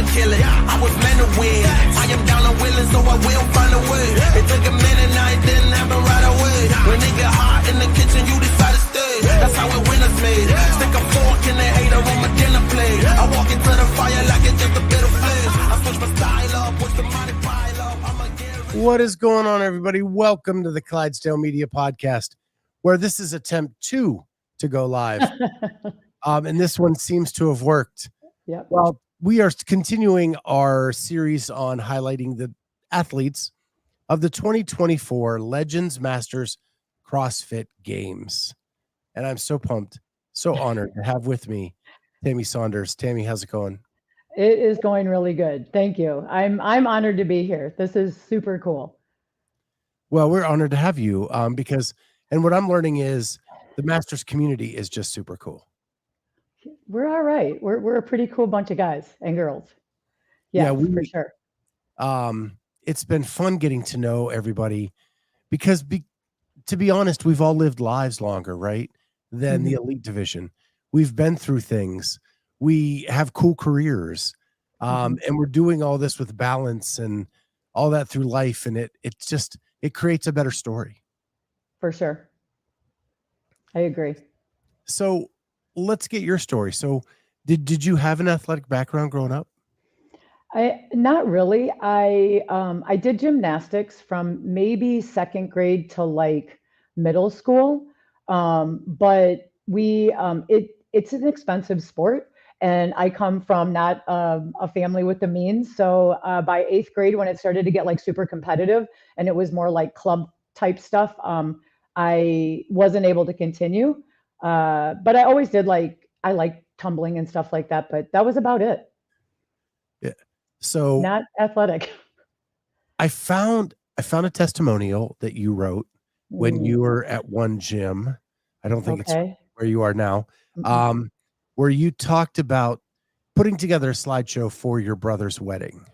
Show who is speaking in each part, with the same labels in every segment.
Speaker 1: to kill it. I was meant to win. I am down and willing, so I will find a way. It took a minute, now it didn't happen right away. When it get hot in the kitchen, you decide to stay. That's how it winners made. Stick a fork in the hater on my dinner plate. I walk into the fire like it's just a bit of flame. I switch my style up, watch the money pile up. What is going on, everybody? Welcome to the Clydesdale Media Podcast, where this is attempt 2 to go live. And this one seems to have worked.
Speaker 2: Yep.
Speaker 1: Well, we are continuing our series on highlighting the athletes of the 2024 Legends Masters CrossFit Games. And I'm so pumped, so honored to have with me Tammi Saunders. Tammi, how's it going?
Speaker 2: It is going really good. Thank you. I'm honored to be here. This is super cool.
Speaker 1: Well, we're honored to have you because, and what I'm learning is the Masters community is just super cool.
Speaker 2: We're all right. We're a pretty cool bunch of guys and girls. Yeah, for sure.
Speaker 1: It's been fun getting to know everybody because to be honest, we've all lived lives longer, right, than the elite division. We've been through things. We have cool careers, and we're doing all this with balance and all that through life. And it creates a better story.
Speaker 2: For sure. I agree.
Speaker 1: So let's get your story. So did you have an athletic background growing up?
Speaker 2: Not really. I did gymnastics from maybe second grade to like middle school. But it's an expensive sport. And I come from not a family with the means. So by 8th grade, when it started to get like super competitive and it was more like club type stuff, I wasn't able to continue. But I always did I like tumbling and stuff like that, but that was about it.
Speaker 1: Yeah. So
Speaker 2: not athletic.
Speaker 1: I found a testimonial that you wrote when you were at one gym. I don't think it's where you are now. Where you talked about putting together a slideshow for your brother's wedding.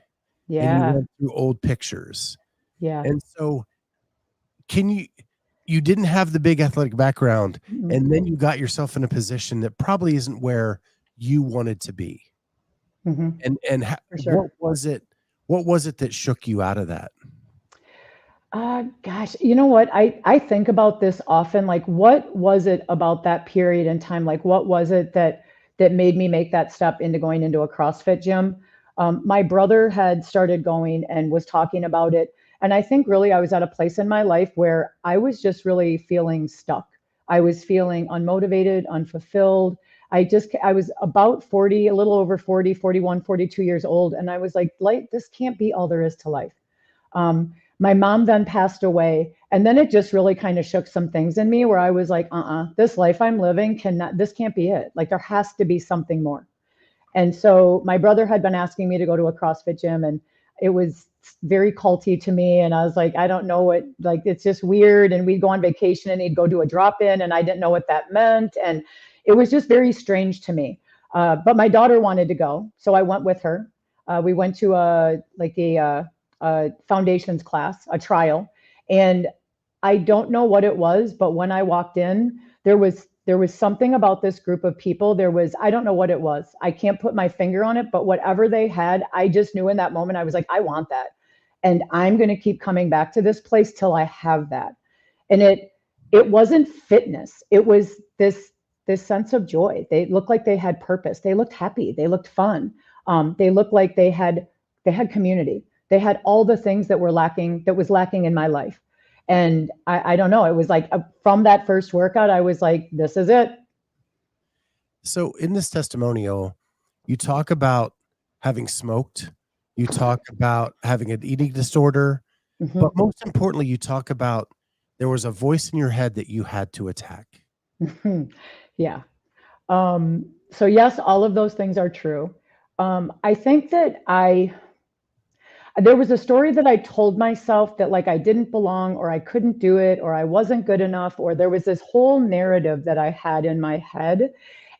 Speaker 2: Yeah.
Speaker 1: And you went through old pictures.
Speaker 2: Yeah.
Speaker 1: And so you didn't have the big athletic background, and then you got yourself in a position that probably isn't where you wanted to be. And
Speaker 2: sure.
Speaker 1: what was it that shook you out of that?
Speaker 2: Gosh, you know what? I think about this often. Like, what was it about that period in time? Like, what was it that made me make that step into going into a CrossFit gym? My brother had started going and was talking about it. And I think really I was at a place in my life where I was just really feeling stuck. I was feeling unmotivated, unfulfilled. I was about 40, a little over 40, 41, 42 years old. And I was like, this can't be all there is to life. My mom then passed away. And then it just really kind of shook some things in me where I was like, this life I'm living this can't be it. Like, there has to be something more. And so my brother had been asking me to go to a CrossFit gym, and it was very culty to me. And I was like, I don't know what, like, it's just weird. And we'd go on vacation and he'd go do a drop-in and I didn't know what that meant. And it was just very strange to me. But my daughter wanted to go. So I went with her. We went to a foundations class, a trial. And I don't know what it was, but when I walked in, there was something about this group of people. I don't know what it was. I can't put my finger on it, but whatever they had, I just knew in that moment, I was like, I want that. And I'm going to keep coming back to this place till I have that. And it wasn't fitness. It was this sense of joy. They looked like they had purpose. They looked happy. They looked fun. They looked like they had community. They had all the things that was lacking in my life. And I don't know, it was like from that first workout, I was like, this is it.
Speaker 1: So in this testimonial, you talk about having smoked, you talk about having an eating disorder, but most importantly, you talk about there was a voice in your head that you had to attack.
Speaker 2: Yeah. So yes, all of those things are true. I think that there was a story that I told myself that like I didn't belong, or I couldn't do it, or I wasn't good enough, or there was this whole narrative that I had in my head.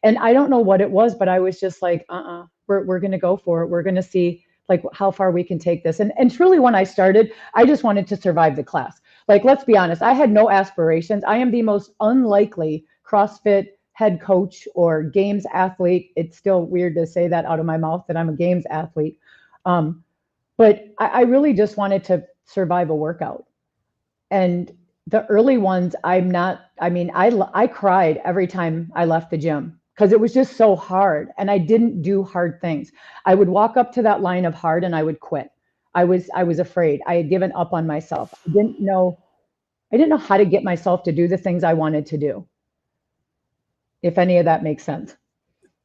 Speaker 2: And I don't know what it was, but I was just like, we're going to go for it. We're going to see like how far we can take this. And truly when I started, I just wanted to survive the class. Like, let's be honest, I had no aspirations. I am the most unlikely CrossFit head coach or games athlete. It's still weird to say that out of my mouth that I'm a games athlete. But I really just wanted to survive a workout. And the early ones, I cried every time I left the gym because it was just so hard and I didn't do hard things. I would walk up to that line of hard and I would quit. I was afraid. I had given up on myself. I didn't know how to get myself to do the things I wanted to do, if any of that makes sense.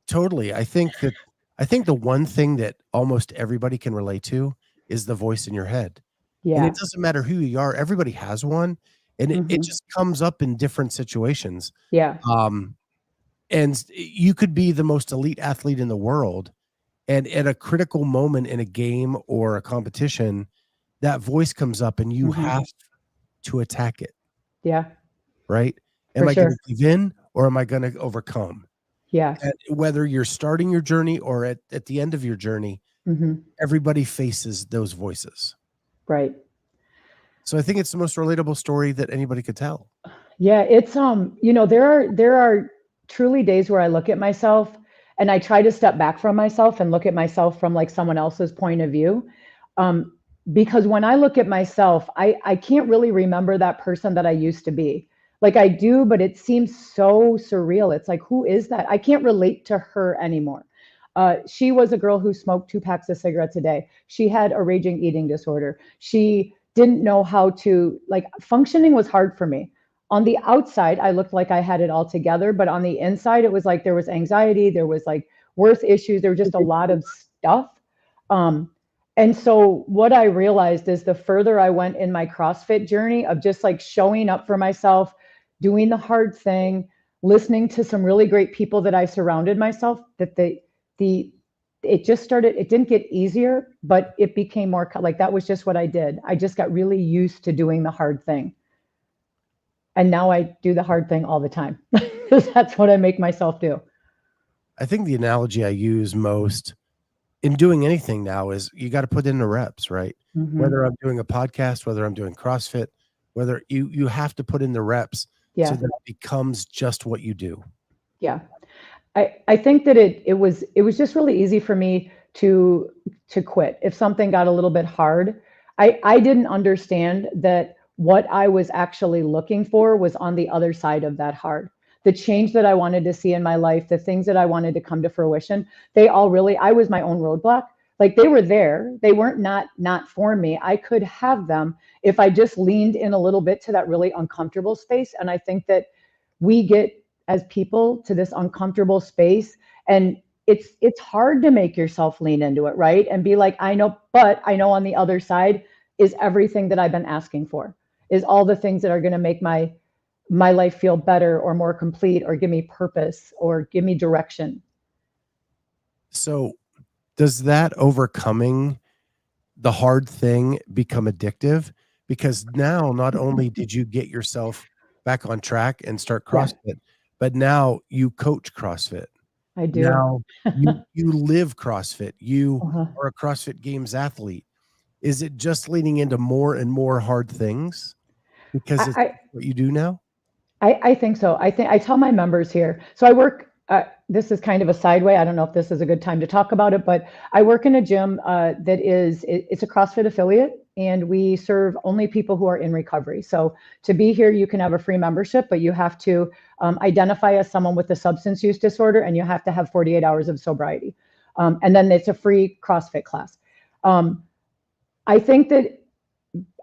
Speaker 3: Totally. I think the one thing that almost everybody can relate to is the voice in your head. And
Speaker 2: Yeah.
Speaker 3: it doesn't matter who you are, everybody has one. And it just comes up in different situations.
Speaker 2: Yeah.
Speaker 3: And you could be the most elite athlete in the world. And at a critical moment in a game or a competition, that voice comes up and you have to attack it.
Speaker 2: Yeah.
Speaker 3: Right? Am
Speaker 2: For
Speaker 3: I going
Speaker 2: sure.
Speaker 3: to give in or am I going to overcome?
Speaker 2: Yeah.
Speaker 3: Whether you're starting your journey or at the end of your journey, everybody faces those voices.
Speaker 2: Right.
Speaker 3: So I think it's the most relatable story that anybody could tell.
Speaker 2: Yeah, it's there are truly days where I look at myself and I try to step back from myself and look at myself from like someone else's point of view. Because when I look at myself, I can't really remember that person that I used to be. Like I do, but it seems so surreal. It's like, who is that? I can't relate to her anymore. She was a girl who smoked 2 packs of cigarettes a day. She had a raging eating disorder. She didn't know how to, like, functioning was hard for me. On the outside, I looked like I had it all together, but on the inside, it was like there was anxiety, there was like worth issues, there were just a lot of stuff. And so what I realized is the further I went in my CrossFit journey of just like showing up for myself, doing the hard thing, listening to some really great people that I surrounded myself, that it just started, it didn't get easier, but it became more like that was just what I did. I just got really used to doing the hard thing. And now I do the hard thing all the time because that's what I make myself do.
Speaker 3: I think the analogy I use most in doing anything now is you got to put in the reps, right? Whether I'm doing a podcast, whether I'm doing CrossFit, whether you have to put in the reps so that it becomes just what you do.
Speaker 2: Yeah. I think that it was just really easy for me to quit if something got a little bit hard. I didn't understand that what I was actually looking for was on the other side of that hard. The change that I wanted to see in my life, the things that I wanted to come to fruition, I was my own roadblock. Like they were there. They weren't not for me. I could have them if I just leaned in a little bit to that really uncomfortable space. And I think that we get as people to this uncomfortable space and it's hard to make yourself lean into it, right? And be like, I know on the other side is everything that I've been asking for, is all the things that are going to make my life feel better or more complete or give me purpose or give me direction.
Speaker 3: So does that overcoming the hard thing become addictive? Because now not only did you get yourself back on track and start CrossFit, but now you coach CrossFit.
Speaker 2: I do.
Speaker 3: Now you live CrossFit. You are a CrossFit Games athlete. Is it just leading into more and more hard things because it's what you do now?
Speaker 2: I think so. I tell my members here. So I work, this is kind of a sideway. I don't know if this is a good time to talk about it, but I work in a gym it's a CrossFit affiliate and we serve only people who are in recovery. So to be here, you can have a free membership, but you have to identify as someone with a substance use disorder and you have to have 48 hours of sobriety. And then it's a free CrossFit class. I think that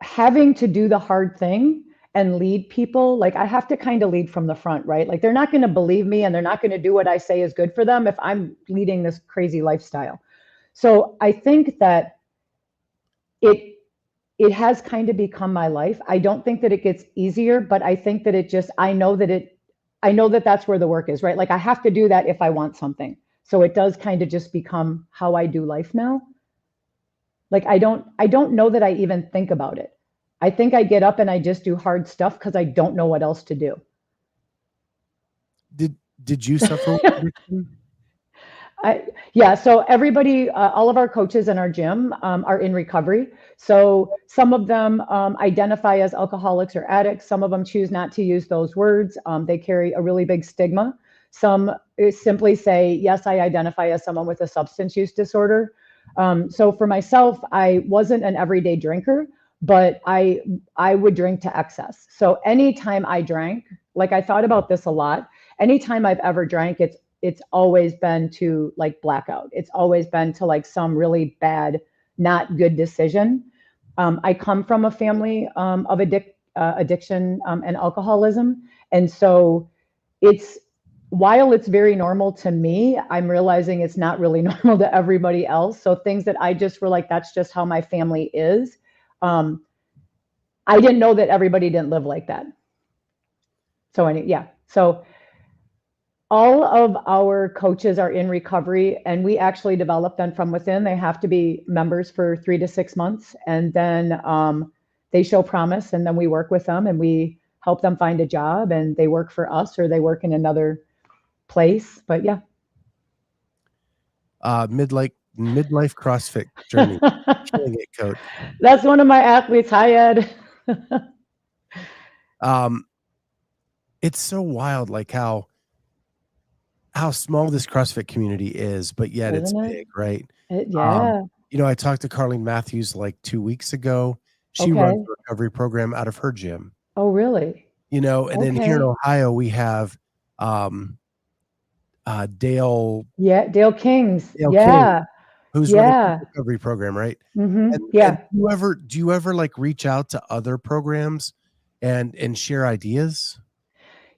Speaker 2: having to do the hard thing and lead people, like I have to kind of lead from the front, right? Like they're not going to believe me and they're not going to do what I say is good for them if I'm leading this crazy lifestyle. So I think that it has kind of become my life. I don't think that it gets easier, but I think that I know that that's where the work is, right? Like I have to do that if I want something. So it does kind of just become how I do life now. Like I don't know that I even think about it. I think I get up and I just do hard stuff because I don't know what else to do.
Speaker 3: Did you suffer with addiction?
Speaker 2: Yeah, so everybody, all of our coaches in our gym are in recovery. So some of them identify as alcoholics or addicts. Some of them choose not to use those words. They carry a really big stigma. Some simply say, yes, I identify as someone with a substance use disorder. So for myself, I wasn't an everyday drinker, but I would drink to excess. So anytime I drank, like I thought about this a lot, anytime I've ever drank, it's always been to like blackout. It's always been to like some really bad, not good decision. I come from a family of addiction and alcoholism. And so while it's very normal to me, I'm realizing it's not really normal to everybody else. So things that I just were like, that's just how my family is. I didn't know that everybody didn't live like that. So all of our coaches are in recovery, and we actually develop them from within. They have to be members for 3 to 6 months, and then they show promise, and then we work with them and we help them find a job, and they work for us or they work in another place. But yeah.
Speaker 3: Midlife CrossFit journey. Killing it, coach.
Speaker 2: That's one of my athletes. Hi, Ed.
Speaker 3: It's so wild, like how small this CrossFit community is, but yet it's big, right?
Speaker 2: Yeah.
Speaker 3: I talked to Carlene Matthews like 2 weeks ago. She runs a recovery program out of her gym.
Speaker 2: Oh, really?
Speaker 3: And then here in Ohio, we have Dale.
Speaker 2: Yeah, Dale Kings.
Speaker 3: King, who's running a recovery program, right?
Speaker 2: Mm-hmm.
Speaker 3: And do you ever like reach out to other programs and share ideas?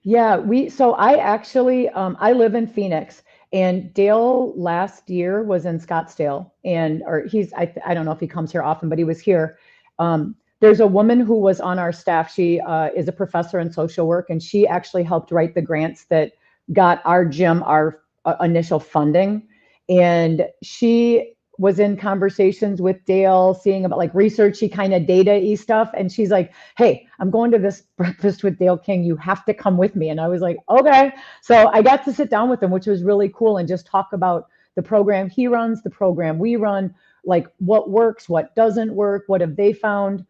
Speaker 2: Yeah, so I actually, I live in Phoenix, and Dale last year was in Scottsdale, or I don't know if he comes here often, but he was here. There's a woman who was on our staff. She is a professor in social work, and she actually helped write the grants that got our gym our initial funding. And she was in conversations with Dale, seeing about like researchy kind of data-y stuff. And she's like, hey, I'm going to this breakfast with Dale King. You have to come with me. And I was like, okay. So I got to sit down with him, which was really cool, and just talk about the program he runs, the program we run, like what works, what doesn't work, what have they found.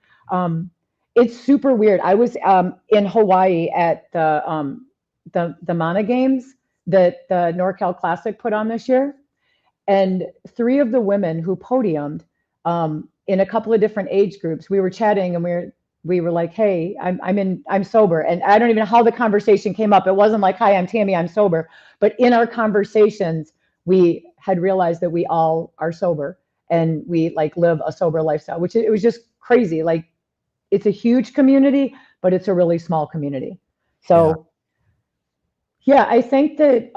Speaker 2: It's super weird. I was in Hawaii at the Mana Games that the NorCal Classic put on this year. And 3 of the women who podiumed in a couple of different age groups, we were chatting, and we were like, hey, I'm sober. And I don't even know how the conversation came up. It wasn't like, hi, I'm Tammi, I'm sober. But in our conversations, we had realized that we all are sober, and we like live a sober lifestyle, which it was just crazy. Like, it's a huge community, but it's a really small community. So yeah, I think that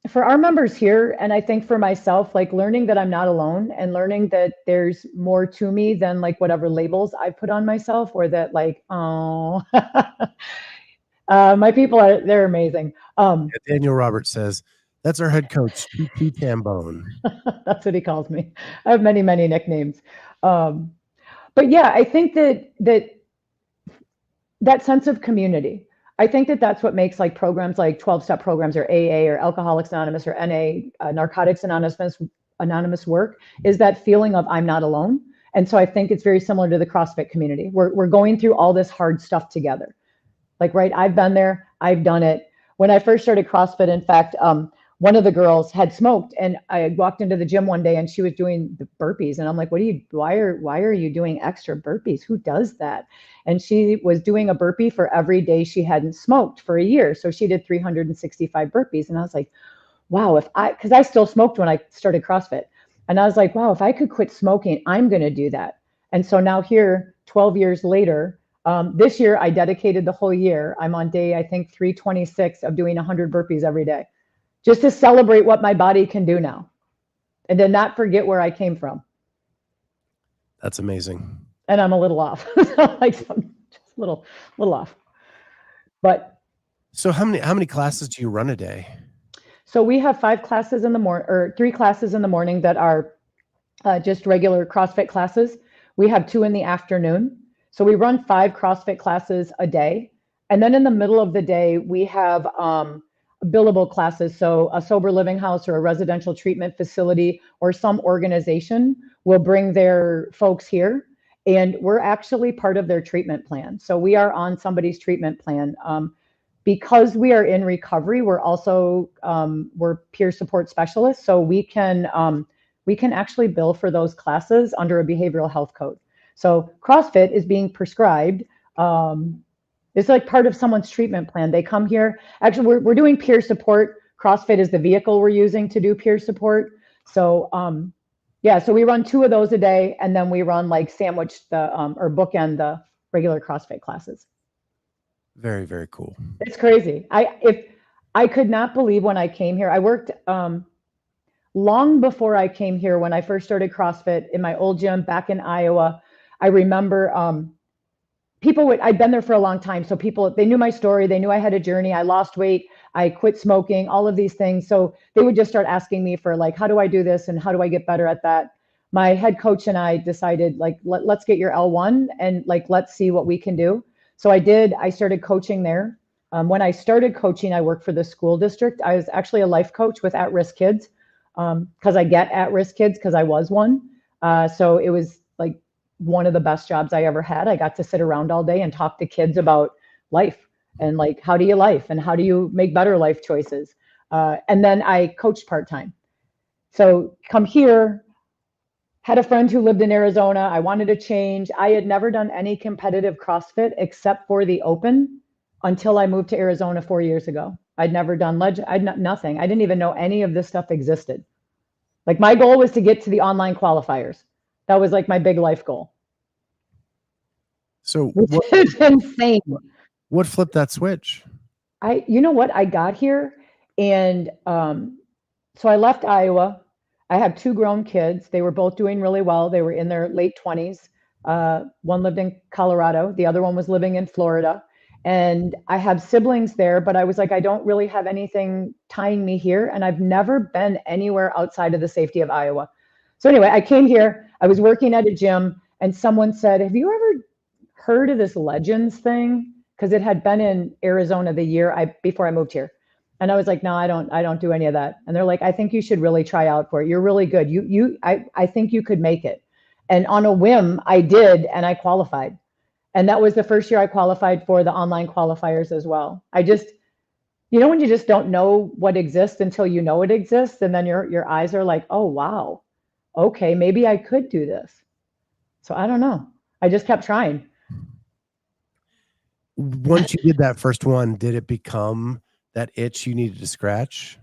Speaker 2: for our members here, and I think for myself, like learning that I'm not alone, and learning that there's more to me than like whatever labels I put on myself, or that like, oh, my people they're amazing.
Speaker 3: Daniel Roberts says, that's our head coach, T. Tambone.
Speaker 2: That's what he calls me. I have many, many nicknames. But yeah, I think that sense of community, I think that's what makes like programs like 12-step programs or AA or Alcoholics Anonymous or NA, Narcotics Anonymous work, is that feeling of I'm not alone. And so I think it's very similar to the CrossFit community. We're going through all this hard stuff together. Like, right, I've been there, I've done it. When I first started CrossFit, in fact, one of the girls had smoked, and I walked into the gym one day and she was doing the burpees, and I'm like, why are you doing extra burpees? Who does that? And she was doing a burpee for every day she hadn't smoked for a year. So she did 365 burpees. And I was like, wow, because I still smoked when I started CrossFit. And I was like, wow, if I could quit smoking, I'm going to do that. And so now here, 12 years later, this year I dedicated the whole year. I'm on day, I think 326 of doing 100 burpees every day, just to celebrate what my body can do now, and then not forget where I came from.
Speaker 3: That's amazing.
Speaker 2: And I'm a little off, like just a little off. But
Speaker 3: so how many classes do you run a day?
Speaker 2: So we have 5 classes in the morning, or 3 classes in the morning that are just regular CrossFit classes. We have 2 in the afternoon. So we run 5 CrossFit classes a day. And then in the middle of the day, we have billable classes. So a sober living house or a residential treatment facility or some organization will bring their folks here, and we're actually part of their treatment plan. So we are on somebody's treatment plan. because we are in recovery, we're also we're peer support specialists, so we can actually bill for those classes under a behavioral health code. So CrossFit is being prescribed. It's like part of someone's treatment plan. They come here. Actually, we're doing peer support. CrossFit is the vehicle we're using to do peer support. So yeah, so we run 2 of those a day, and then we run like sandwich the or bookend the regular CrossFit classes.
Speaker 3: Very, very cool.
Speaker 2: It's crazy. I could not believe when I came here. I worked long before I came here, when I first started CrossFit in my old gym back in Iowa. I remember I'd been there for a long time. So they knew my story. They knew I had a journey. I lost weight. I quit smoking, all of these things. So they would just start asking me for like, how do I do this? And how do I get better at that? My head coach and I decided like, let's get your L1 and like, let's see what we can do. So I did. I started coaching there. When I started coaching, I worked for the school district. I was actually a life coach with at-risk kids because I get at-risk kids because I was one. So it was like one of the best jobs I ever had. I got to sit around all day and talk to kids about life and like, how do you life and how do you make better life choices? And then I coached part-time. So come here, had a friend who lived in Arizona. I wanted to change. I had never done any competitive CrossFit except for the open until I moved to Arizona 4 years ago. I'd never done nothing. I didn't even know any of this stuff existed. Like my goal was to get to the online qualifiers. That was like my big life goal.
Speaker 3: So
Speaker 2: which is insane.
Speaker 3: What flipped that switch?
Speaker 2: You know what? I got here and so I left Iowa. I have 2 grown kids. They were both doing really well. They were in their late 20s. One lived in Colorado. The other one was living in Florida. And I have siblings there, but I was like, I don't really have anything tying me here. And I've never been anywhere outside of the safety of Iowa. So anyway, I came here. I was working at a gym and someone said, have you ever heard of this Legends thing? Because it had been in Arizona the year before I moved here. And I was like, no, I don't do any of that. And they're like, I think you should really try out for it. You're really good. I think you could make it. And on a whim, I did, and I qualified. And that was the first year I qualified for the online qualifiers as well. When you just don't know what exists until you know it exists, and then your eyes are like, oh, wow, okay, maybe I could do this. So I don't know. I just kept trying.
Speaker 3: Once you did that first one, did it become that itch you needed to scratch?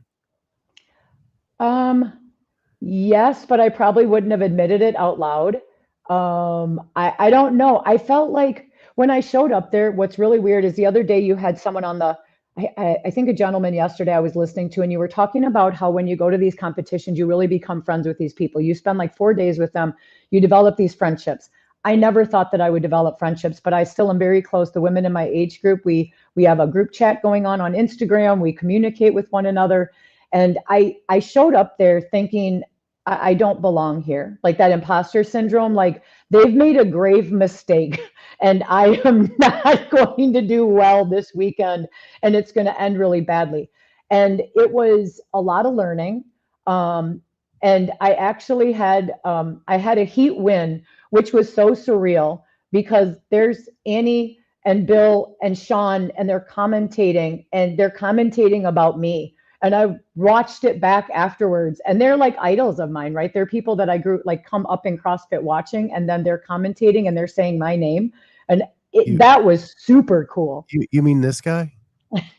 Speaker 2: Yes, but I probably wouldn't have admitted it out loud. I don't know. I felt like when I showed up there, what's really weird is the other day you had someone on I think a gentleman yesterday I was listening to, and you were talking about how when you go to these competitions, you really become friends with these people. You spend like 4 days with them. You develop these friendships. I never thought that I would develop friendships, but I still am very close. The women in my age group, we have a group chat going on Instagram. We communicate with one another. And I showed up there thinking, I don't belong here. Like that imposter syndrome, like they've made a grave mistake and I am not going to do well this weekend and it's going to end really badly. And it was a lot of learning. And I actually had a heat win, which was so surreal because there's Annie and Bill and Sean and they're commentating about me. And I watched it back afterwards and they're like idols of mine, right? They're people that I grew, like come up in CrossFit watching and then they're commentating and they're saying my name. And that was super cool.
Speaker 3: You mean this guy?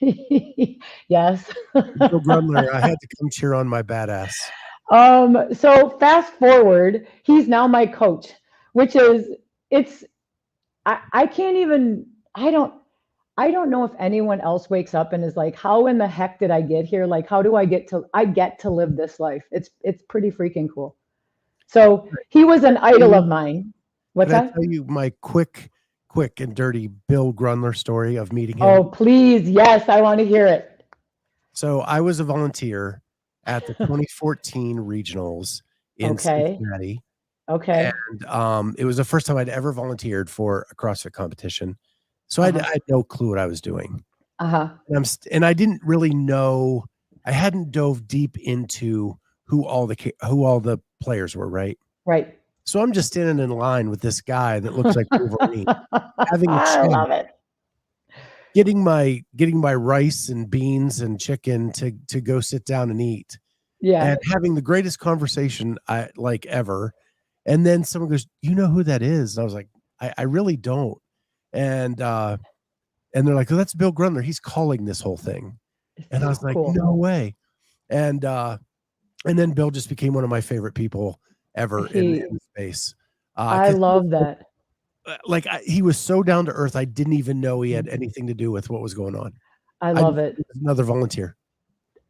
Speaker 2: Yes.
Speaker 3: Bill Grundler, I had to come cheer on my badass.
Speaker 2: So fast forward, he's now my coach, which is, I don't know if anyone else wakes up and is like, how in the heck did I get here? Like, how do I get to live this life? It's pretty freaking cool. So he was an idol of mine. What's that?
Speaker 3: Can I tell you my quick and dirty Bill Grundler story of meeting him?
Speaker 2: Oh, please. Yes. I want to hear it.
Speaker 3: So I was a volunteer at the 2014 regionals in Cincinnati.
Speaker 2: Okay.
Speaker 3: And it was the first time I'd ever volunteered for a CrossFit competition. So I had no clue what I was doing. And I didn't really know, I hadn't dove deep into who all the players were, right?
Speaker 2: Right.
Speaker 3: So I'm just standing in line with this guy that looks like Wolverine having a chat.
Speaker 2: I love it.
Speaker 3: getting my rice and beans and chicken to go sit down and eat,
Speaker 2: Yeah.
Speaker 3: and having the greatest conversation ever. And then someone goes, "You know who that is?" And I was like, I really don't. And they're like, "Oh, that's Bill Grundler. He's calling this whole thing."
Speaker 2: It's
Speaker 3: And I was
Speaker 2: so
Speaker 3: like,
Speaker 2: cool.
Speaker 3: "No way." And then Bill just became one of my favorite people ever in the space.
Speaker 2: I love that.
Speaker 3: He was so down to earth. I didn't even know he had anything to do with what was going on.
Speaker 2: I
Speaker 3: I
Speaker 2: love
Speaker 3: just
Speaker 2: it.
Speaker 3: was another volunteer.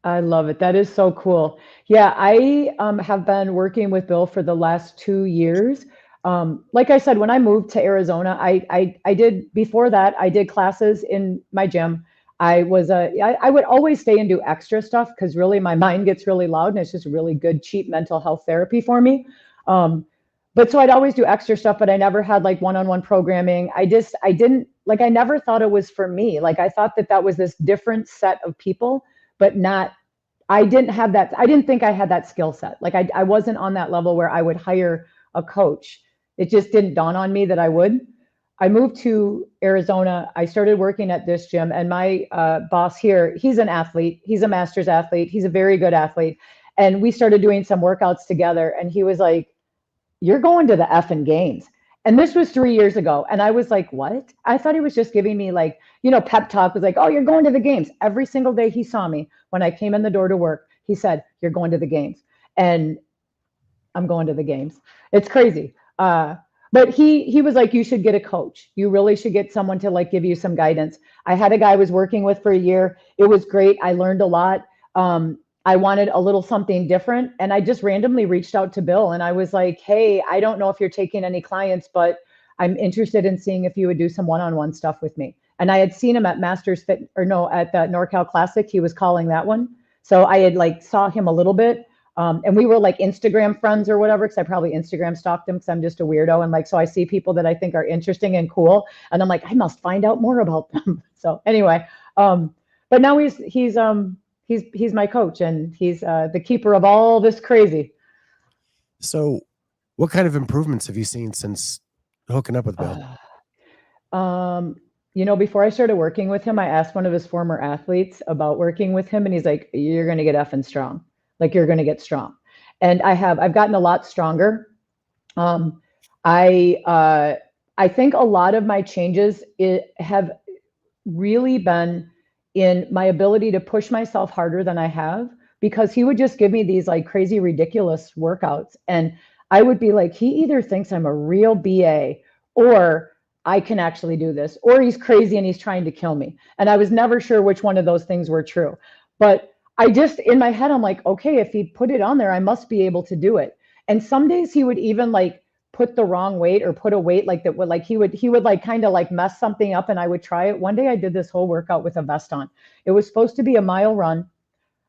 Speaker 2: I love it. That is so cool. Yeah, I have been working with Bill for the last 2 years. Like I said, when I moved to Arizona, I did before that, I did classes in my gym. I would always stay and do extra stuff because really my mind gets really loud and it's just really good, cheap mental health therapy for me. But so I'd always do extra stuff, but I never had like one-on-one programming. I didn't like, I never thought it was for me. Like I thought that that was this different set of people, but not, I didn't have that. I didn't think I had that skill set. Like I wasn't on that level where I would hire a coach. It just didn't dawn on me that I would. I moved to Arizona. I started working at this gym, and my boss here, he's an athlete. He's a master's athlete. He's a very good athlete. And we started doing some workouts together. And he was like, "You're going to the effing games." And this was 3 years ago. And I was like, what? I thought he was just giving me like, pep talk, was like, "Oh, you're going to the games." Every single day he saw me when I came in the door to work, he said, "You're going to the games." And I'm going to the games. It's crazy. But he was like, "You should get a coach. You really should get someone to like give you some guidance." I had a guy I was working with for a year. It was great. I learned a lot. I wanted a little something different. And I just randomly reached out to Bill and I was like, "Hey, I don't know if you're taking any clients, but I'm interested in seeing if you would do some one-on-one stuff with me." And I had seen him at Masters Fit, or no, at the NorCal Classic. He was calling that one. So I had like saw him a little bit. And we were like Instagram friends or whatever, because I probably Instagram stalked him because I'm just a weirdo. And like, so I see people that I think are interesting and cool. And I'm like, I must find out more about them. So anyway, but now he's my coach and he's the keeper of all this crazy.
Speaker 3: So what kind of improvements have you seen since hooking up with Bill?
Speaker 2: Before I started working with him, I asked one of his former athletes about working with him, and he's like, "You're going to get effing strong. Like you're going to get strong." And I've gotten a lot stronger. I think a lot of my changes have really been in my ability to push myself harder than I have, because he would just give me these like crazy, ridiculous workouts. And I would be like, he either thinks I'm a real BA or I can actually do this, or he's crazy and he's trying to kill me. And I was never sure which one of those things were true. But I just, in my head, I'm like, okay, if he put it on there, I must be able to do it. And some days he would even like put the wrong weight or put a weight like that would like, he would like kind of like mess something up and I would try it. One day I did this whole workout with a vest on. It was supposed to be a mile run,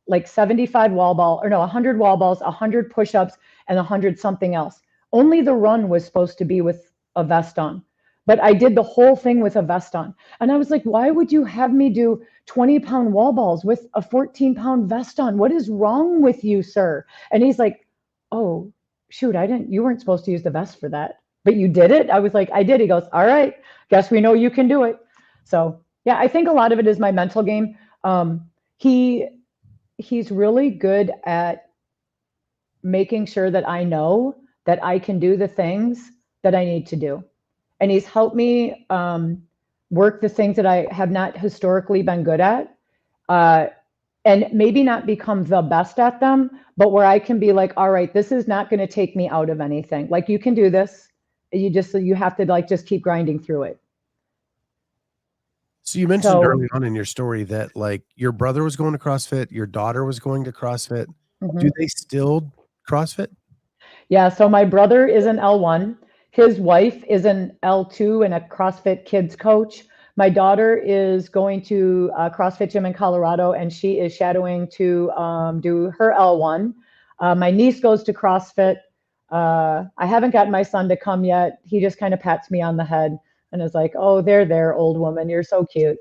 Speaker 2: like 75 wall ball, or no, 100 wall balls, 100 push-ups, and 100 something else. Only the run was supposed to be with a vest on. But I did the whole thing with a vest on. And I was like, why would you have me do 20-pound wall balls with a 14-pound vest on? What is wrong with you, sir? And he's like, "Oh, shoot, you weren't supposed to use the vest for that, but you did it." I was like, "I did." He goes, "All right, guess we know you can do it." So yeah, I think a lot of it is my mental game. He's really good at making sure that I know that I can do the things that I need to do. And he's helped me work the things that I have not historically been good at, and maybe not become the best at them, but where I can be like, all right, this is not going to take me out of anything. Like, you can do this. You have to like just keep grinding through it.
Speaker 3: So you mentioned early on in your story that like your brother was going to CrossFit, your daughter was going to CrossFit.
Speaker 2: Mm-hmm.
Speaker 3: Do they still CrossFit?
Speaker 2: Yeah. So my brother is an L1. His wife is an L2 and a CrossFit Kids coach. My daughter is going to a CrossFit gym in Colorado, and she is shadowing to do her L1. My niece goes to CrossFit. I haven't gotten my son to come yet. He just kind of pats me on the head and is like, "Oh, there, old woman. You're so cute."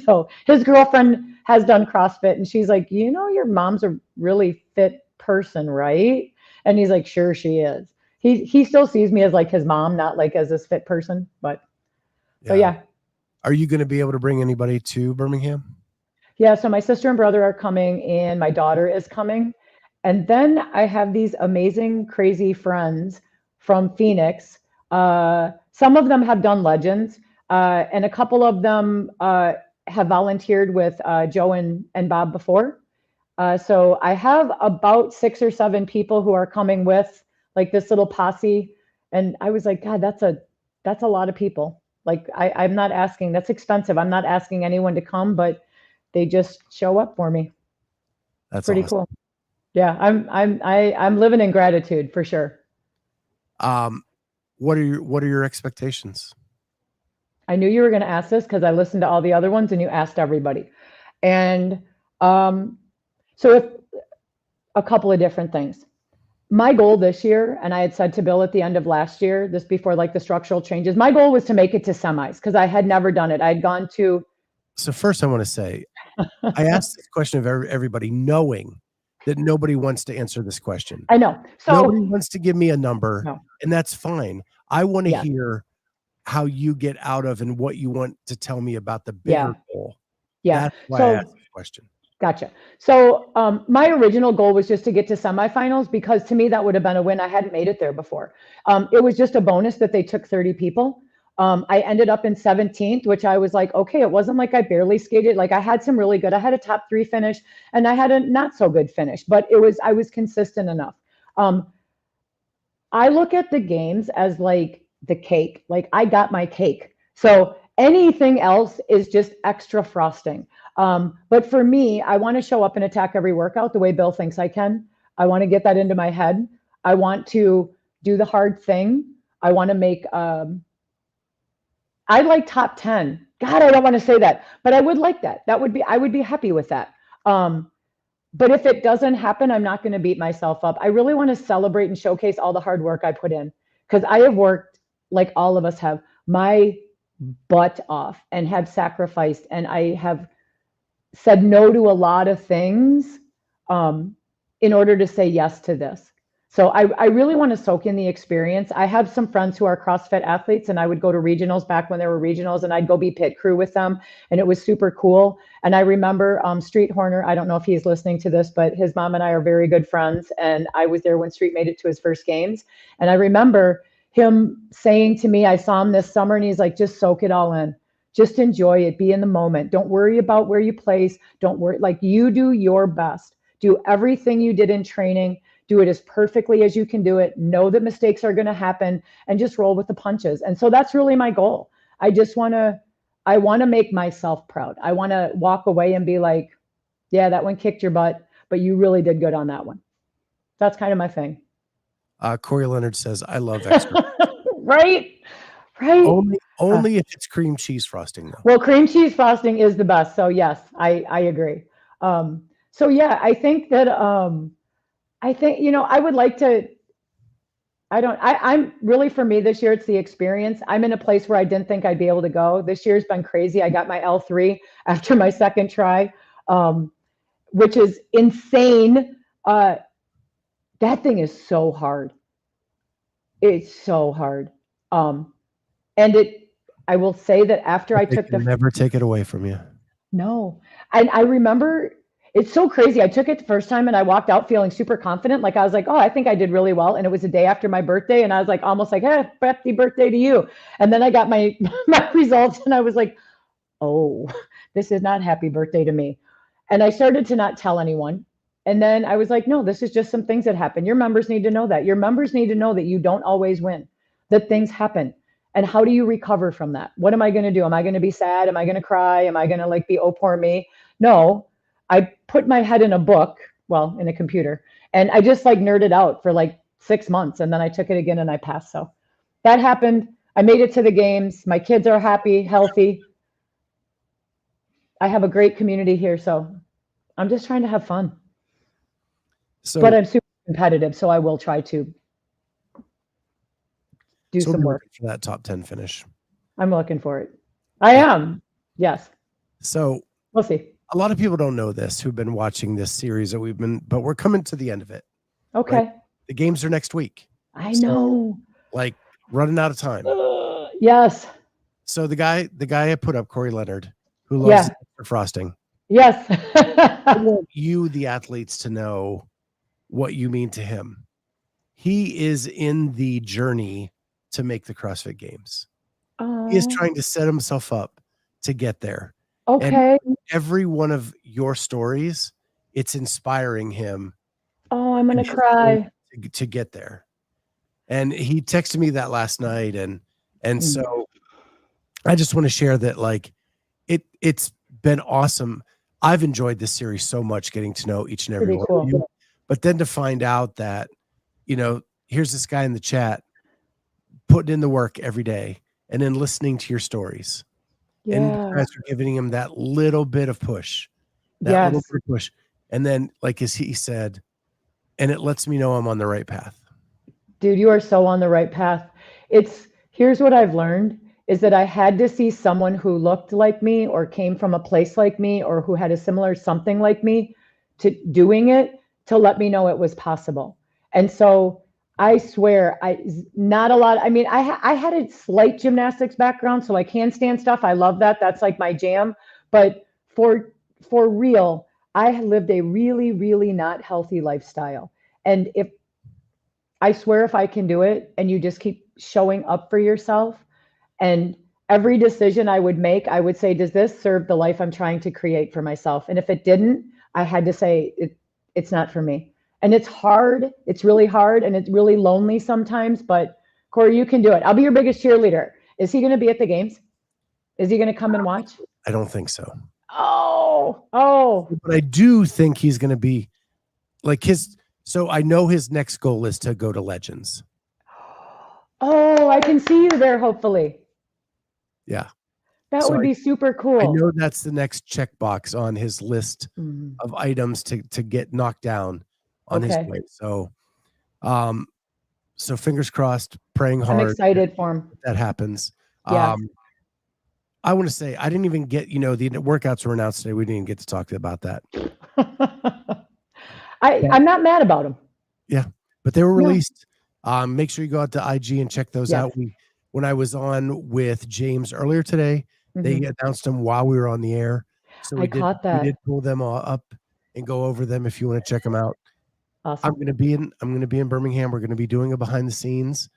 Speaker 2: So his girlfriend has done CrossFit, and she's like, "Your mom's a really fit person, right?" And he's like, "Sure, she is." He still sees me as like his mom, not like as this fit person, but yeah.
Speaker 3: Are you going to be able to bring anybody to Birmingham?
Speaker 2: Yeah, so my sister and brother are coming, and my daughter is coming. And then I have these amazing, crazy friends from Phoenix. Some of them have done Legends, and a couple of them have volunteered with Joe and Bob before. So I have about 6 or 7 people who are coming with like this little posse. And I was like, God, that's a lot of people. Like I'm not asking, that's expensive. I'm not asking anyone to come, but they just show up for me.
Speaker 3: That's
Speaker 2: pretty
Speaker 3: awesome.
Speaker 2: cool. Yeah, I'm living in gratitude for sure.
Speaker 3: What are your expectations?
Speaker 2: I knew you were going to ask this because I listened to all the other ones and you asked everybody. And so if a couple of different things. My goal this year, and I had said to Bill at the end of last year, this before like the structural changes, my goal was to make it to semis because I had never done it. I had gone to.
Speaker 3: So first I want to say, I asked this question of everybody knowing that nobody wants to answer this question.
Speaker 2: I know. So
Speaker 3: nobody wants to give me a number,
Speaker 2: no.
Speaker 3: And that's fine. I want to
Speaker 2: Yes.
Speaker 3: hear how you get out of and what you want to tell me about the bigger goal.
Speaker 2: Yeah.
Speaker 3: That's why I asked the question.
Speaker 2: Gotcha. So my original goal was just to get to semifinals because to me that would have been a win. I hadn't made it there before. It was just a bonus that they took 30 people. I ended up in 17th, which I was like, okay, it wasn't like I barely skated. Like I had some really good, I had a top 3 finish and I had a not so good finish, but I was consistent enough. I look at the games as like the cake, like I got my cake. So anything else is just extra frosting. But for me, I want to show up and attack every workout the way Bill thinks I can. I want to get that into my head. I want to do the hard thing. I want to make, I like top 10. God, I don't want to say that, but I would like that. I would be happy with that. But if it doesn't happen, I'm not going to beat myself up. I really want to celebrate and showcase all the hard work I put in because I have worked like all of us have my butt off and have sacrificed. And I have said no to a lot of things in order to say yes to this. So I really want to soak in the experience. I have some friends who are CrossFit athletes and I would go to regionals back when there were regionals and I'd go be pit crew with them. And it was super cool. And I remember Street Horner, I don't know if he's listening to this, but his mom and I are very good friends. And I was there when Street made it to his first games. And I remember him saying to me, I saw him this summer and he's like, just soak it all in. Just enjoy it. Be in the moment. Don't worry about where you place. Don't worry. Like you do your best. Do everything you did in training. Do it as perfectly as you can do it. Know that mistakes are going to happen and just roll with the punches. And so that's really my goal. I want to make myself proud. I want to walk away and be like, yeah, that one kicked your butt, but you really did good on that one. That's kind of my thing.
Speaker 3: Corey Leonard says, I love extra.
Speaker 2: Right.
Speaker 3: Only if it's cream cheese frosting though.
Speaker 2: Well, cream cheese frosting is the best. So yes, I agree. So yeah, I think that, I would like to, I'm really, for me this year, it's the experience. I'm in a place where I didn't think I'd be able to go. This year's been crazy. I got my L3 after my second try, which is insane. That thing is so hard. It's so hard. I will say that after I took
Speaker 3: never take it away from you.
Speaker 2: No. And I remember it's so crazy. I took it the first time and I walked out feeling super confident. Like I was like, oh, I think I did really well. And it was the day after my birthday. And I was like, almost like, hey, happy birthday to you. And then I got my results and I was like, oh, this is not happy birthday to me. And I started to not tell anyone. And then I was like, no, this is just some things that happen. Your members need to know that. Your members need to know that you don't always win, that things happen. And how do you recover from that? What am I going to do? Am I going to be sad? Am I going to cry? Am I going to like be, oh, poor me? No, I put my head in a book, well, in a computer, and I just like nerded out for like 6 months. And then I took it again and I passed. So that happened. I made it to the games. My kids are happy, healthy. I have a great community here. So I'm just trying to have fun. But I'm super competitive. So I will try to do some work
Speaker 3: for that top 10 finish.
Speaker 2: I'm looking for it. I am. Yes.
Speaker 3: So
Speaker 2: we'll see.
Speaker 3: A lot of people don't know this who've been watching this series that but we're coming to the end of it.
Speaker 2: Okay.
Speaker 3: Right? The games are next week.
Speaker 2: I know.
Speaker 3: Like running out of time.
Speaker 2: Yes.
Speaker 3: So the guy I put up, Corey Leonard, who loves
Speaker 2: Yeah.
Speaker 3: frosting.
Speaker 2: Yes.
Speaker 3: I want you, the athletes, to know what you mean to him. He is in the journey to make the CrossFit Games. He is
Speaker 2: Oh,
Speaker 3: trying to set himself up to get there. And
Speaker 2: okay.
Speaker 3: every one of your stories, it's inspiring him
Speaker 2: Oh, I'm
Speaker 3: in
Speaker 2: gonna
Speaker 3: his journey
Speaker 2: cry.
Speaker 3: to get there. And he texted me that last night, and so I just want to share that, like, it's been awesome. I've enjoyed this series so much, getting to know each and every
Speaker 2: Pretty
Speaker 3: one
Speaker 2: cool.
Speaker 3: of you. But then to find out that, here's this guy in the chat putting in the work every day and then listening to your stories. And you
Speaker 2: Yeah.
Speaker 3: guys are giving him that little bit of push,
Speaker 2: Yes.
Speaker 3: And then, like, as he said, and it lets me know I'm on the right path.
Speaker 2: Dude, you are so on the right path. Here's what I've learned is that I had to see someone who looked like me or came from a place like me or who had a similar something like me to doing it to let me know it was possible. And so I swear, not a lot. I mean, I had a slight gymnastics background, so like handstand stuff. I love that. That's like my jam. But for real, I lived a really, really not healthy lifestyle. And I swear if I can do it and you just keep showing up for yourself and every decision I would make, I would say, does this serve the life I'm trying to create for myself? And if it didn't, I had to say, it's not for me. And it's hard. It's really hard and it's really lonely sometimes. But Corey, you can do it. I'll be your biggest cheerleader. Is he going to be at the games? Is he going to come and watch?
Speaker 3: I don't think so.
Speaker 2: Oh.
Speaker 3: But I do think he's going to be like so I know his next goal is to go to Legends.
Speaker 2: Oh, I can see you there, hopefully.
Speaker 3: Yeah.
Speaker 2: That would be super cool.
Speaker 3: I know that's the next checkbox on his list of items to get knocked down on his way. So, so fingers crossed, praying hard.
Speaker 2: I'm excited for him.
Speaker 3: That happens.
Speaker 2: Yeah.
Speaker 3: I want to say I didn't even get, the workouts were announced today. We didn't even get to talk about that.
Speaker 2: I'm not mad about them.
Speaker 3: Yeah, but they were released. Make sure you go out to IG and check those out. When I was on with James earlier today, they announced them while we were on the air. So we did pull them all up and go over them if you want to check them out.
Speaker 2: Awesome.
Speaker 3: I'm going to be in Birmingham. We're going to be doing a behind the scenes.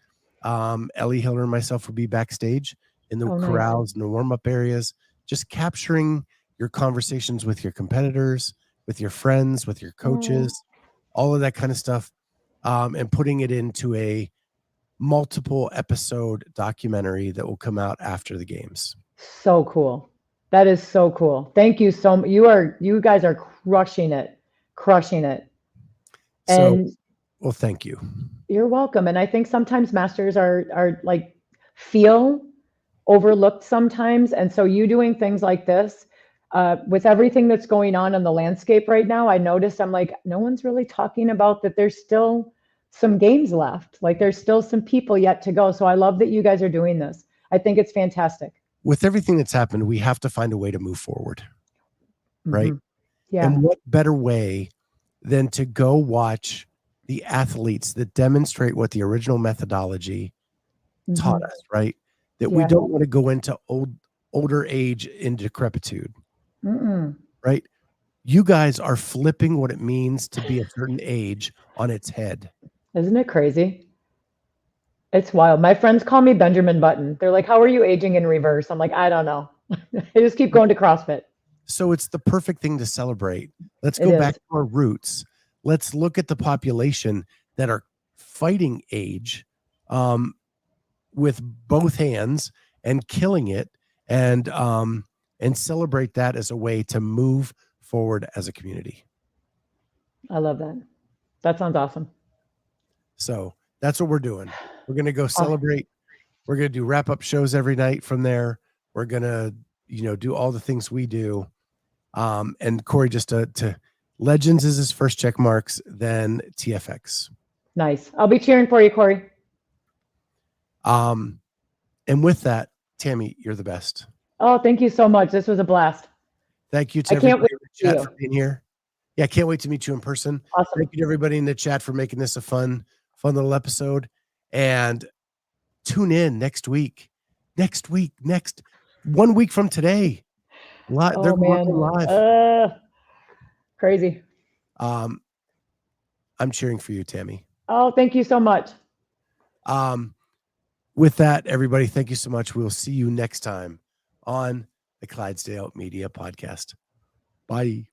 Speaker 3: Ellie Hiller and myself will be backstage in the corrals and the warm up areas, just capturing your conversations with your competitors, with your friends, with your coaches, all of that kind of stuff, and putting it into a multiple episode documentary that will come out after the games.
Speaker 2: So cool. That is so cool. Thank you so much. You guys are crushing it. And
Speaker 3: well, thank you.
Speaker 2: You're welcome. And I think sometimes masters are like feel overlooked sometimes. And so you doing things like this, with everything that's going on in the landscape right now, I noticed I'm like, no one's really talking about that. There's still some games left. Like there's still some people yet to go. So I love that you guys are doing this. I think it's fantastic.
Speaker 3: With everything that's happened, we have to find a way to move forward. Right.
Speaker 2: Yeah.
Speaker 3: And what better way than to go watch the athletes that demonstrate what the original methodology taught us, right? That we don't want to go into older age in decrepitude, right? You guys are flipping what it means to be a certain age on its head.
Speaker 2: Isn't it crazy? It's wild. My friends call me Benjamin Button. They're like, how are you aging in reverse? I'm like, I don't know. I just keep going to CrossFit.
Speaker 3: So it's the perfect thing to celebrate. Let's go back to our roots. Let's look at the population that are fighting age with both hands and killing it, and celebrate that as a way to move forward as a community.
Speaker 2: I love that. That sounds awesome.
Speaker 3: So that's what we're doing. We're going to go celebrate. We're going to do wrap-up shows every night from there. We're going to, do all the things we do. And Corey, just to Legends is his first check marks, then TFX.
Speaker 2: Nice. I'll be cheering for you, Corey.
Speaker 3: And with that, Tammi, you're the best.
Speaker 2: Oh, thank you so much. This was a blast.
Speaker 3: Thank you to everybody in the chat for being here. Yeah, I can't wait to meet you in person.
Speaker 2: Awesome.
Speaker 3: Thank you to everybody in the chat for making this a fun little episode. And tune in next week next week, next 1 week from today. They're
Speaker 2: Oh man.
Speaker 3: working live.
Speaker 2: Crazy.
Speaker 3: I'm cheering for you, Tammi.
Speaker 2: Oh, thank you so much.
Speaker 3: With that, everybody, thank you so much. We'll see you next time on the Clydesdale Media Podcast. Bye.